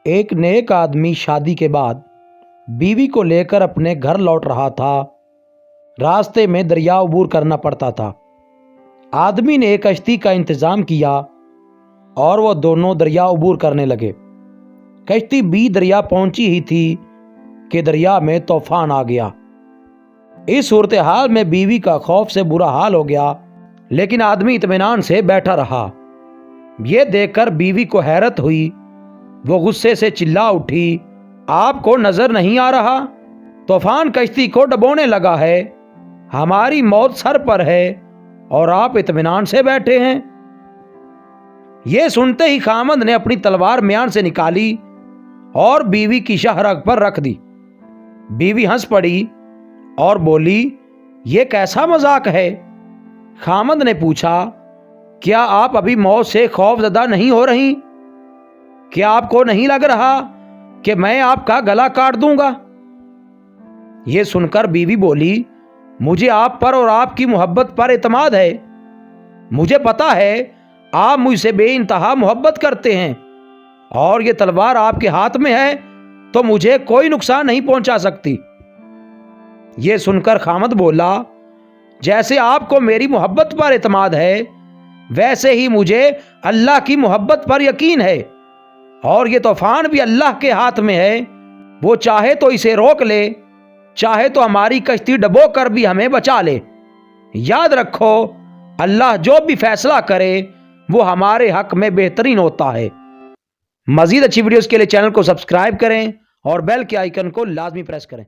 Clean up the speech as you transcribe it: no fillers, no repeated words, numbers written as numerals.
ایک نیک آدمی شادی کے بعد بیوی کو لے کر اپنے گھر لوٹ رہا تھا۔ راستے میں دریا عبور کرنا پڑتا تھا۔ آدمی نے ایک کشتی کا انتظام کیا اور وہ دونوں دریا عبور کرنے لگے۔ کشتی بھی دریا پہنچی ہی تھی کہ دریا میں طوفان آ گیا۔ اس صورتحال میں بیوی کا خوف سے برا حال ہو گیا، لیکن آدمی اطمینان سے بیٹھا رہا۔ یہ دیکھ کر بیوی کو حیرت ہوئی۔ وہ غصے سے چلا اٹھی، آپ کو نظر نہیں آ رہا؟ طوفان کشتی کو ڈبونے لگا ہے، ہماری موت سر پر ہے اور آپ اطمینان سے بیٹھے ہیں۔ یہ سنتے ہی خامند نے اپنی تلوار میان سے نکالی اور بیوی کی شاہراہ پر رکھ دی۔ بیوی ہنس پڑی اور بولی، یہ کیسا مذاق ہے؟ خامند نے پوچھا، کیا آپ ابھی موت سے خوف زدہ نہیں ہو رہی؟ کیا آپ کو نہیں لگ رہا کہ میں آپ کا گلا کاٹ دوں گا؟ یہ سن کر بیوی بولی، مجھے آپ پر اور آپ کی محبت پر اعتماد ہے۔ مجھے پتا ہے آپ مجھ سے بے انتہا محبت کرتے ہیں، اور یہ تلوار آپ کے ہاتھ میں ہے تو مجھے کوئی نقصان نہیں پہنچا سکتی۔ یہ سن کر خامد بولا، جیسے آپ کو میری محبت پر اعتماد ہے، ویسے ہی مجھے اللہ کی محبت پر یقین ہے، اور یہ طوفان بھی اللہ کے ہاتھ میں ہے۔ وہ چاہے تو اسے روک لے، چاہے تو ہماری کشتی ڈبو کر بھی ہمیں بچا لے۔ یاد رکھو، اللہ جو بھی فیصلہ کرے وہ ہمارے حق میں بہترین ہوتا ہے۔ مزید اچھی ویڈیوز کے لیے چینل کو سبسکرائب کریں اور بیل کے آئیکن کو لازمی پریس کریں۔